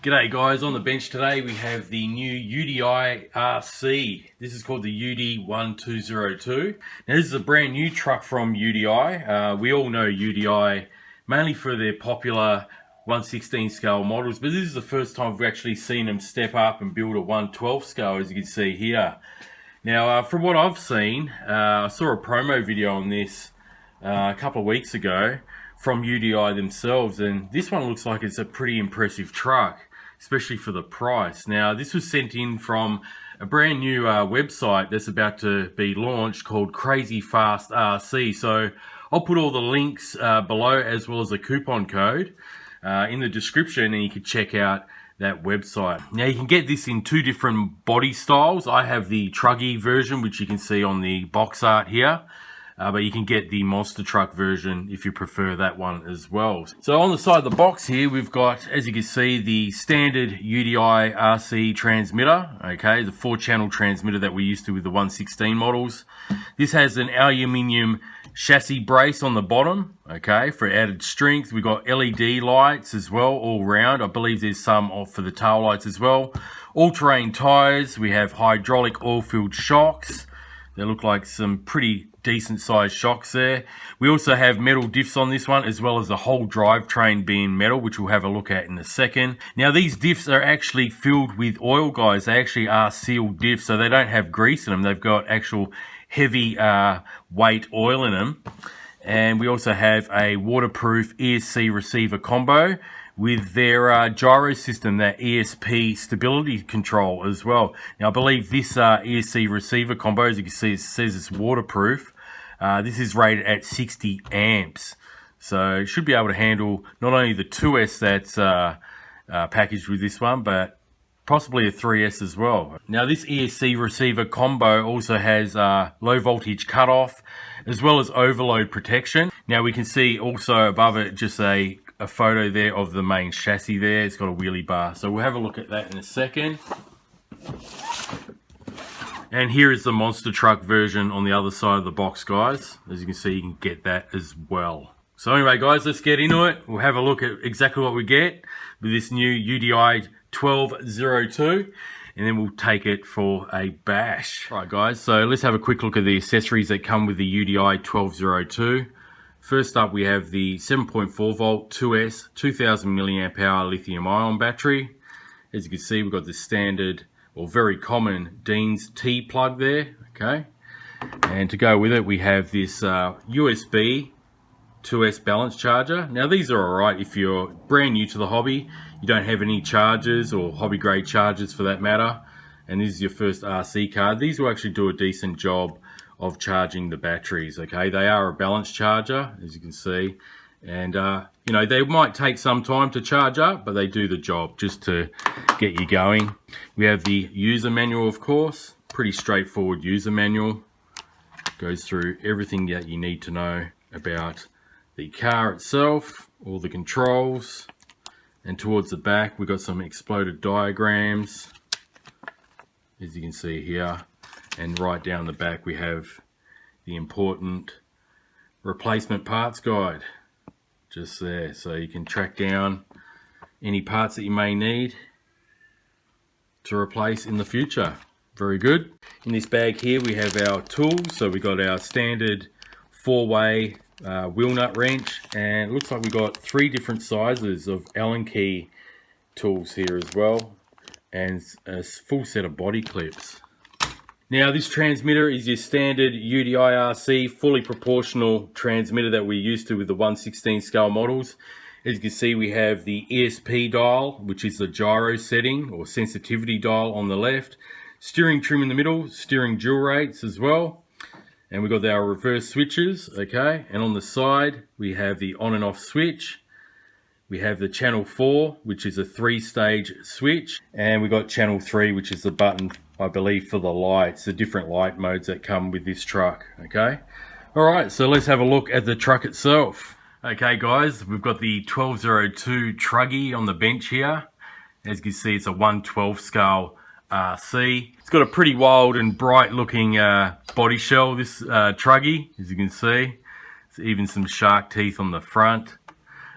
G'day guys, on the bench today we have the new UDIRC. This is called the UD1202. Now this is a brand new truck from UDI. We all know UDI mainly for their popular 1/16 scale models, but this is the first time we've actually seen them step up and build a 1/12 scale, as you can see here. Now from what I've seen, I saw a promo video on this a couple of weeks ago from UDI themselves, and this one looks like it's a pretty impressive truck, especially for the price. Now this was sent in from a brand new website that's about to be launched called CrazyFastRC. So I'll put all the links below, as well as a coupon code in the description, and you can check out that website. Now you can get this in two different body styles. I have the truggy version, which you can see on the box art here. But you can get the monster truck version if you prefer that one as well. So on the side of the box here, we've got, as you can see, the standard UDI RC transmitter. Okay, the 4-channel transmitter that we used to with the 1/16 models. This has an aluminium chassis brace on the bottom, okay, for added strength. We've got LED lights as well, all round. I believe there's some for the tail lights as well. All-terrain tires. We have hydraulic oil-filled shocks. They look like some pretty decent sized shocks there. We also have metal diffs on this one, as well as the whole drivetrain being metal, which we'll have a look at in a second. Now these diffs are actually filled with oil, guys. They actually are sealed diffs, so they don't have grease in them. They've got actual heavy weight oil in them. And we also have a waterproof ESC receiver combo with their gyro system, that ESP stability control as well. Now I believe this ESC receiver combo, as you can see, it says it's waterproof. This is rated at 60 amps. So it should be able to handle not only the 2S that's packaged with this one, but possibly a 3S as well. Now this ESC receiver combo also has low voltage cutoff, as well as overload protection. Now we can see also above it just a photo there of the main chassis there. It's got a wheelie bar, so we'll have a look at that in a second. And here is the monster truck version on the other side of the box, guys. As you can see, you can get that as well. So anyway guys, let's get into it. We'll have a look at exactly what we get with this new UDI 1202, and then we'll take it for a bash. All right guys, so let's have a quick look at the accessories that come with the UDI 1202. First up, we have the 7.4 volt 2S 2000 milliamp hour lithium ion battery. As you can see, we've got the standard or very common Dean's T plug there, okay? And to go with it, we have this USB 2S balance charger. Now these are alright if you're brand new to the hobby, you don't have any chargers or hobby grade chargers for that matter, and this is your first RC car. These will actually do a decent job of charging the batteries, okay? They are a balance charger, as you can see, and you know, they might take some time to charge up, but they do the job just to get you going. We have the user manual, of course, pretty straightforward user manual. Goes through everything that you need to know about the car itself, all the controls, and towards the back we've got some exploded diagrams, as you can see here. And right down the back we have the important replacement parts guide just there, so you can track down any parts that you may need to replace in the future. Very good. In this bag here we have our tools. So we got our standard 4-way wheel nut wrench, and it looks like we got 3 different sizes of Allen key tools here as well, and a full set of body clips. Now this transmitter is your standard UDIRC fully proportional transmitter that we're used to with the 1/16 scale models. As you can see, we have the ESP dial, which is the gyro setting or sensitivity dial on the left, steering trim in the middle, steering dual rates as well, and we've got our reverse switches, okay, and on the side we have the on and off switch. We have the channel 4, which is a 3-stage switch, and we got channel 3, which is the button, I believe, for the lights, the different light modes that come with this truck, okay? Alright, so let's have a look at the truck itself. Okay guys, we've got the 1202 truggy on the bench here. As you can see, it's a 1/12 scale RC. It's got a pretty wild and bright looking body shell, this truggy, as you can see. There's even some shark teeth on the front.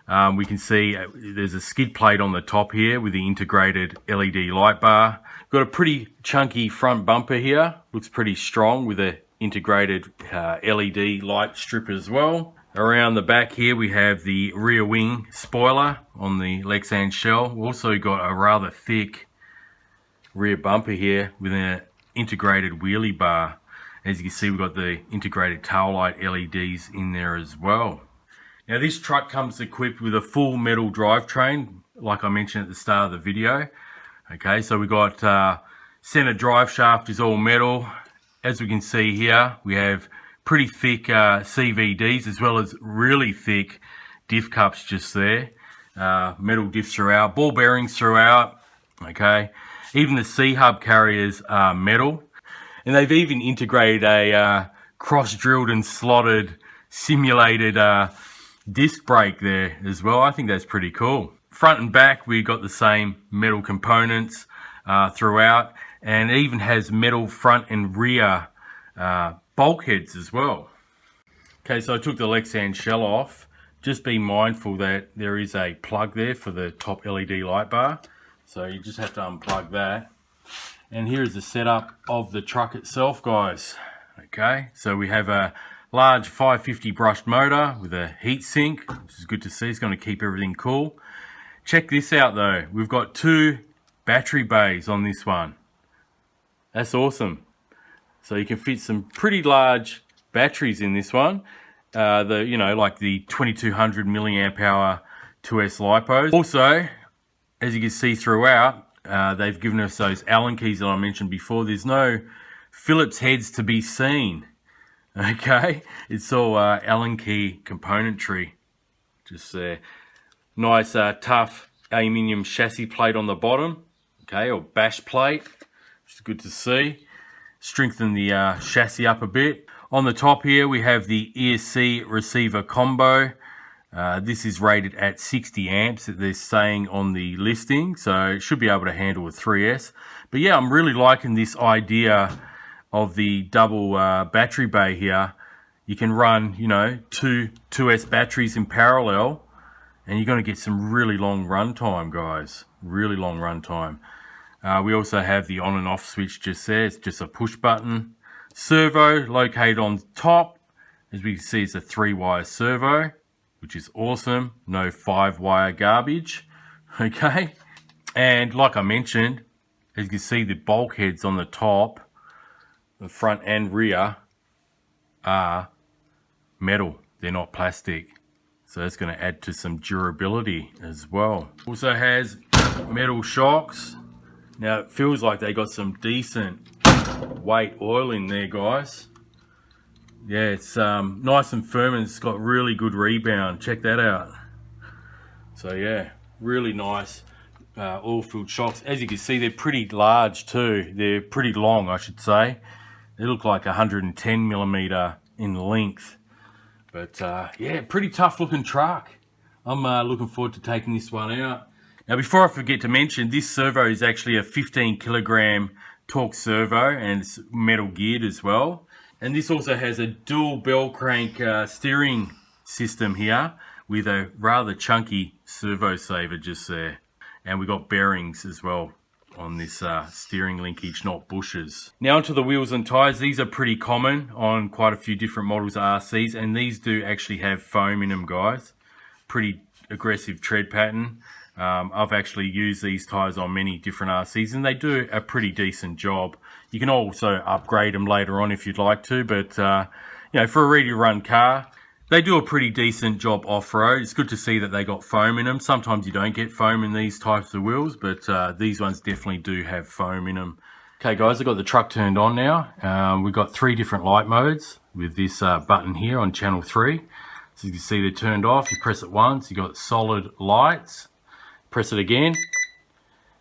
We can see there's a skid plate on the top here with the integrated LED light bar. Got a pretty chunky front bumper here. Looks pretty strong with a integrated LED light strip as well. Around the back here we have the rear wing spoiler on the Lexan shell. We've also got a rather thick rear bumper here with an integrated wheelie bar. As you can see, we've got the integrated tail light LEDs in there as well. Now this truck comes equipped with a full metal drivetrain, like I mentioned at the start of the video. Okay, so we got center drive shaft is all metal. As we can see here, we have pretty thick CVDs as well as really thick diff cups just there. Metal diffs throughout, ball bearings throughout. Okay, even the C-hub carriers are metal. And they've even integrated a cross-drilled and slotted simulated disc brake there as well. I think that's pretty cool. Front and back, we've got the same metal components throughout, and it even has metal front and rear bulkheads as well. Okay, so I took the Lexan shell off. Just be mindful that there is a plug there for the top LED light bar. So you just have to unplug that. And here is the setup of the truck itself, guys. Okay, so we have a large 550 brushed motor with a heat sink, which is good to see. It's going to keep everything cool. Check this out though. We've got 2 battery bays on this one. That's awesome. So you can fit some pretty large batteries in this one. Like the 2200 milliamp hour 2S lipos. Also, as you can see throughout, they've given us those Allen keys that I mentioned before. There's no Phillips heads to be seen. Okay, it's all Allen key componentry. Just there. Nice tough aluminium chassis plate on the bottom. Okay, or bash plate, which is good to see. Strengthen the chassis up a bit. On the top here we have the ESC receiver combo. This is rated at 60 amps that they're saying on the listing, so it should be able to handle a 3S. But yeah, I'm really liking this idea of the double battery bay here. You can run, 2 2S batteries in parallel, and you're going to get some really long run time, guys. Really long run time. We also have the on and off switch just there. It's just a push button. Servo located on top. As we can see, it's a 3-wire servo, which is awesome. No 5-wire garbage. Okay. And like I mentioned, as you can see, the bulkheads on the top, the front and rear, are metal. They're not plastic. So that's going to add to some durability as well. Also has metal shocks. Now it feels like they got some decent weight oil in there, guys. Yeah, it's nice and firm and it's got really good rebound. Check that out. So yeah, really nice oil-filled shocks. As you can see, they're pretty large too. They're pretty long, I should say. They look like 110 millimeter in length. But yeah, pretty tough looking truck. I'm looking forward to taking this one out. Now before I forget to mention, this servo is actually a 15 kilogram torque servo and it's metal geared as well. And this also has a dual bell crank steering system here with a rather chunky servo saver just there. And we got bearings as well on this steering linkage, not bushes. Now onto the wheels and tyres. These are pretty common on quite a few different models of RCs, and these do actually have foam in them, guys. Pretty aggressive tread pattern. I've actually used these tyres on many different RCs and they do a pretty decent job. You can also upgrade them later on if you'd like to, but for a ready to run car, they do a pretty decent job off-road. It's good to see that they got foam in them. Sometimes you don't get foam in these types of wheels, but these ones definitely do have foam in them. Okay guys, I've got the truck turned on now. We've got 3 different light modes with this button here on channel 3. So you can see they're turned off. You press it once, you got solid lights. Press it again,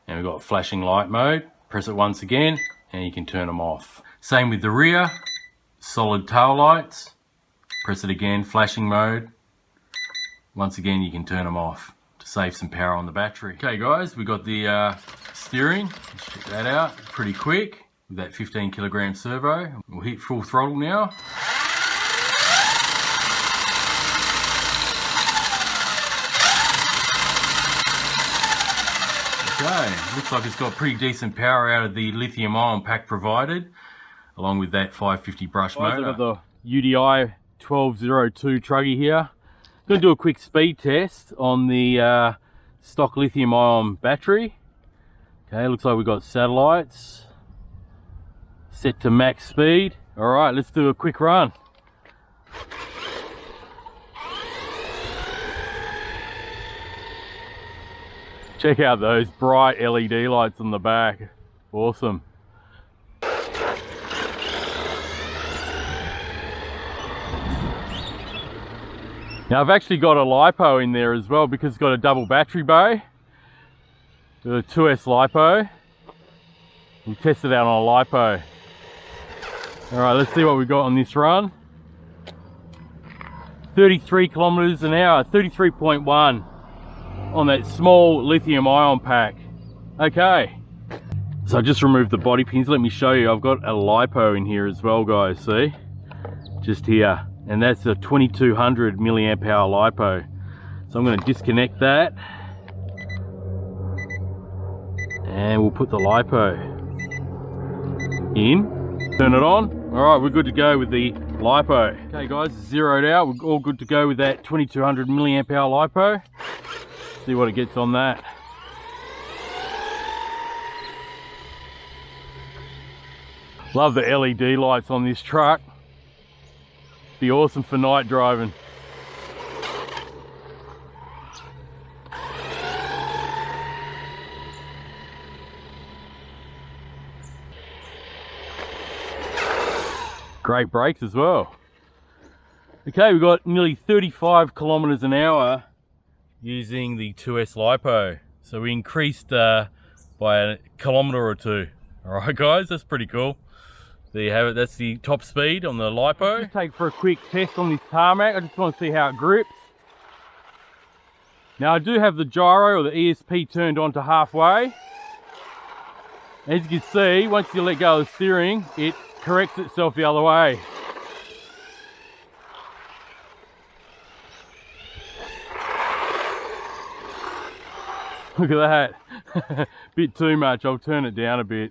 and we've got flashing light mode. Press it once again, and you can turn them off. Same with the rear, solid tail lights. Press it again, flashing mode. Once again, you can turn them off to save some power on the battery. Okay guys, we got the steering. Let's check that out, pretty quick with that 15 kilogram servo. We'll hit full throttle now. looks like it's got pretty decent power out of the lithium ion pack provided, along with that 550 brush motor. I've got the UDI1202 truggy here. Going to do a quick speed test on the stock lithium ion battery. Okay, looks like we've got satellites set to max speed. All right, let's do a quick run. Check out those bright LED lights on the back. Awesome. Now I've actually got a LiPo in there as well because it's got a double battery bay. The 2S LiPo. We'll test it out on a LiPo. Alright, let's see what we got on this run. 33 kilometers an hour, 33.1 on that small lithium ion pack. Okay. So I just removed the body pins. Let me show you. I've got a LiPo in here as well, guys. See? Just here. And that's a 2200 milliamp hour LiPo. So I'm going to disconnect that. And we'll put the LiPo in. Turn it on. Alright, we're good to go with the LiPo. Okay guys, zeroed out. We're all good to go with that 2200 milliamp hour LiPo. See what it gets on that. Love the LED lights on this truck. Be awesome for night driving. Great brakes as well. Okay, we've got nearly 35 kilometers an hour using the 2S LiPo. So we increased by a kilometer or two. All right guys, that's pretty cool. There you have it, that's the top speed on the LiPo. Just take for a quick test on this tarmac. I just want to see how it grips. Now I do have the gyro or the ESP turned on to halfway. As you can see, once you let go of the steering, it corrects itself the other way. Look at that. Bit too much. I'll turn it down a bit.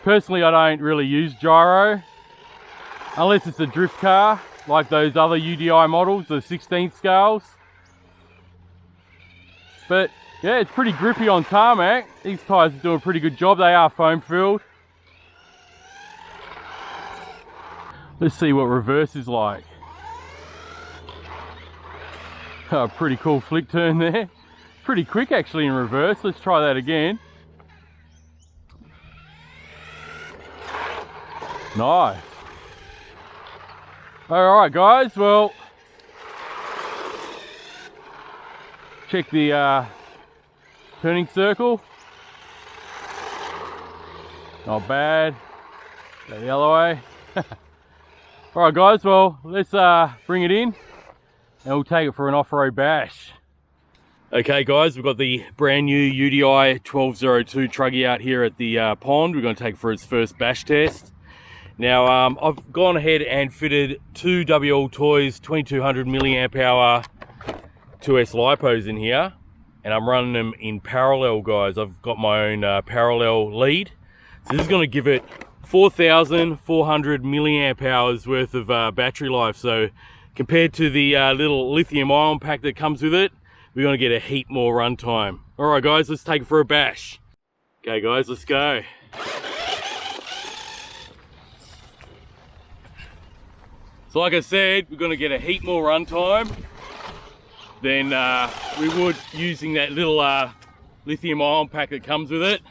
Personally, I don't really use gyro unless it's a drift car like those other UDI models, the 16th scales. But yeah, it's pretty grippy on tarmac. These tyres do a pretty good job. They are foam filled. Let's see what reverse is like. Oh, pretty cool flick turn there. Pretty quick actually in reverse. Let's try that again. Nice. Alright guys, well, check the turning circle. Not bad. Go the other way. Alright guys, well, let's bring it in and we'll take it for an off-road bash. Okay guys, we've got the brand new UDI1202 truggy out here at the pond. We're going to take it for its first bash test. Now I've gone ahead and fitted two WL Toys 2200 milliamp hour 2S LiPos in here, and I'm running them in parallel, guys. I've got my own parallel lead, so this is going to give it 4,400 milliamp hours worth of battery life. So compared to the little lithium ion pack that comes with it, we're going to get a heap more run time. All right guys, let's take it for a bash. Okay guys, let's go. So like I said, we're going to get a heap more run time than we would using that little lithium ion pack that comes with it.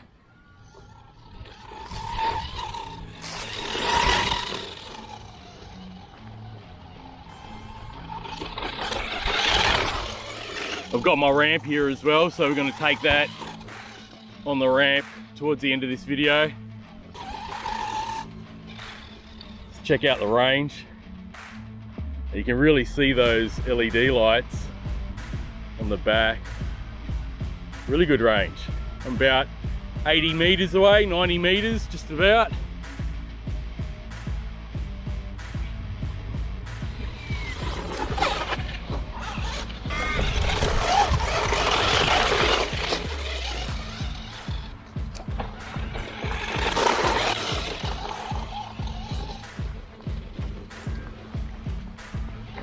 I've got my ramp here as well, so we're going to take that on the ramp towards the end of this video. Let's check out the range. You can really see those LED lights on the back. Really good range. I'm about 80 meters away, 90 meters just about.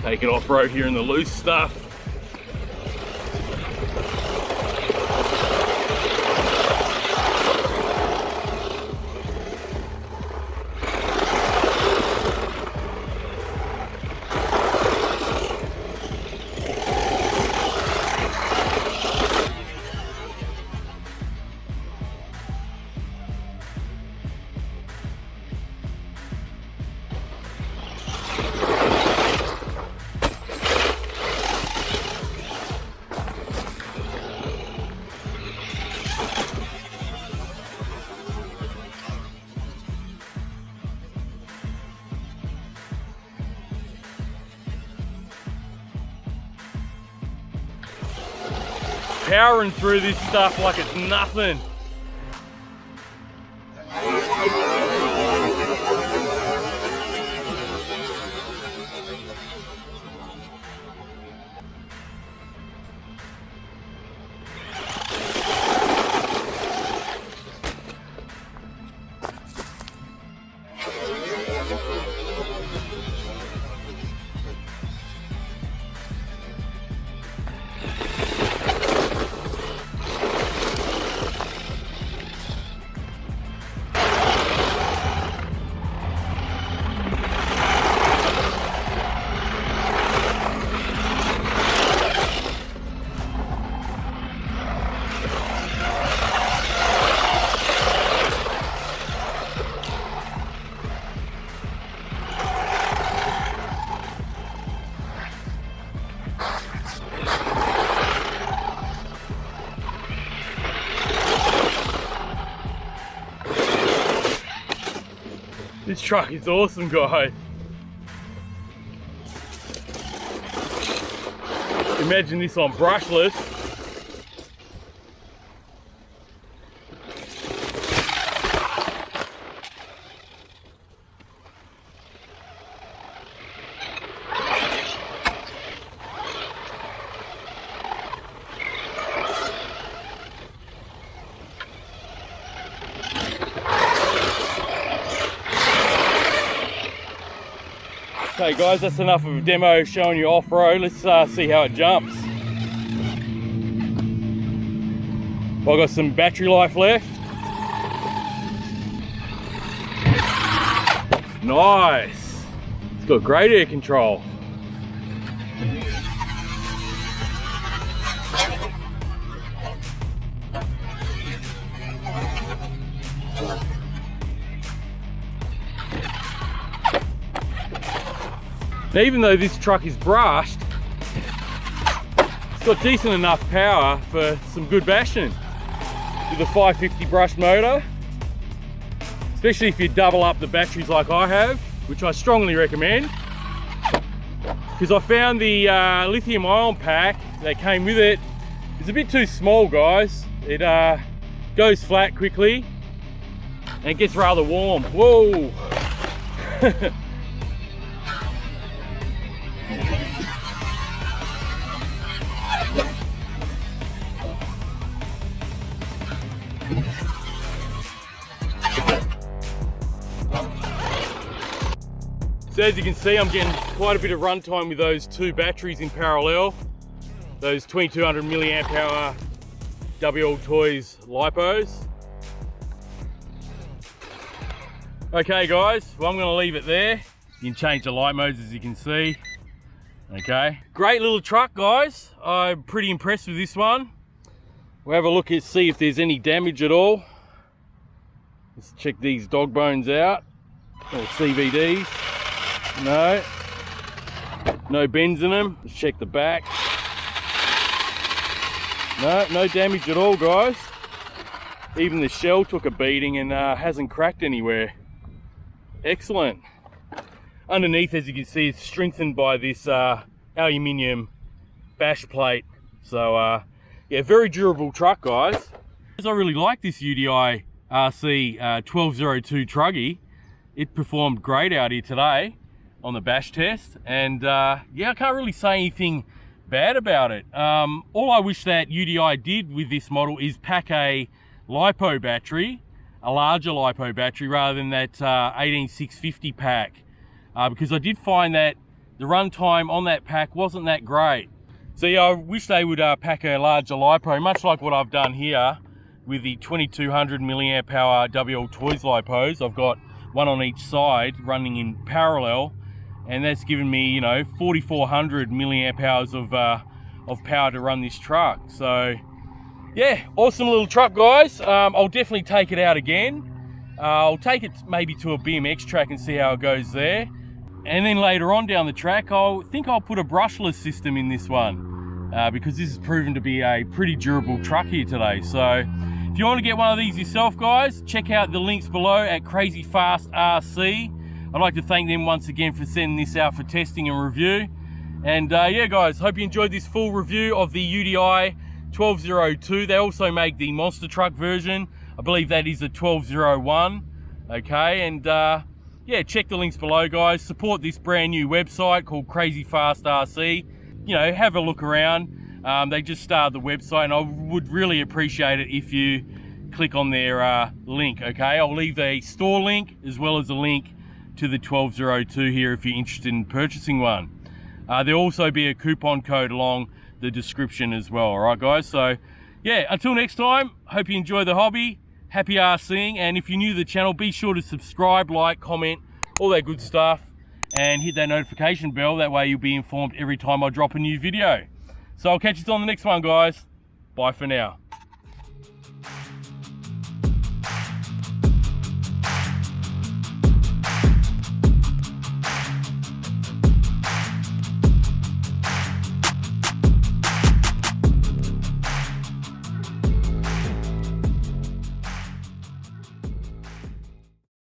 Take it off-road here in the loose stuff. Powering through this stuff like it's nothing. This truck is awesome, guys. Imagine this on brushless. Okay guys, that's enough of a demo showing you off-road. Let's see how it jumps. Well, I've got some battery life left. Nice. It's got great air control. Now, even though this truck is brushed, it's got decent enough power for some good bashing with a 550 brushed motor, especially if you double up the batteries like I have, which I strongly recommend, because I found the lithium ion pack that came with it is a bit too small, guys. It goes flat quickly and it gets rather warm. Whoa! So as you can see, I'm getting quite a bit of runtime with those two batteries in parallel. Those 2200 milliamp hour WL Toys lipos. Okay guys, well I'm gonna leave it there. You can change the light modes as you can see. Okay, great little truck guys. I'm pretty impressed with this one. We'll have a look and see if there's any damage at all. Let's check these dog bones out, or CVDs. No bends in them. Let's check the back. No damage at all, guys. Even the shell took a beating and hasn't cracked anywhere. Excellent. Underneath, as you can see, it's strengthened by this aluminium bash plate. So yeah, very durable truck, guys. I really like this UDIRC 1202 truggy. It performed great out here today on the bash test, and yeah, I can't really say anything bad about it. All I wish that UDI did with this model is pack a lipo battery, a larger lipo battery, rather than that 18650 pack, because I did find that the run time on that pack wasn't that great. So yeah, I wish they would pack a larger LiPo, much like what I've done here with the 2200 milliamp hour WL Toys LiPos. I've got one on each side running in parallel, and that's given me, you know, 4400 milliamp hours of power to run this truck. So yeah, awesome little truck, guys. I'll definitely take it out again. I'll take it maybe to a BMX track and see how it goes there. And then later on down the track, I think I'll put a brushless system in this one because this has proven to be a pretty durable truck here today. So if you want to get one of these yourself, guys, check out the links below at CrazyFastRC. I'd like to thank them once again for sending this out for testing and review. And yeah, guys, hope you enjoyed this full review of the UDI1202. They also make the monster truck version. I believe that is a 1201. Okay, and yeah, check the links below, guys. Support this brand new website called CrazyFastRC. You know, have a look around. They just started the website, and I would really appreciate it if you click on their link. Okay, I'll leave a store link as well as a link to the 1202 here if you're interested in purchasing one. There'll also be a coupon code along the description as well. All right, guys. So yeah, until next time, hope you enjoy the hobby. Happy RCing, and if you're new to the channel, be sure to subscribe, like, comment, all that good stuff, and hit that notification bell. That way you'll be informed every time I drop a new video. So I'll catch you on the next one, guys. Bye for now.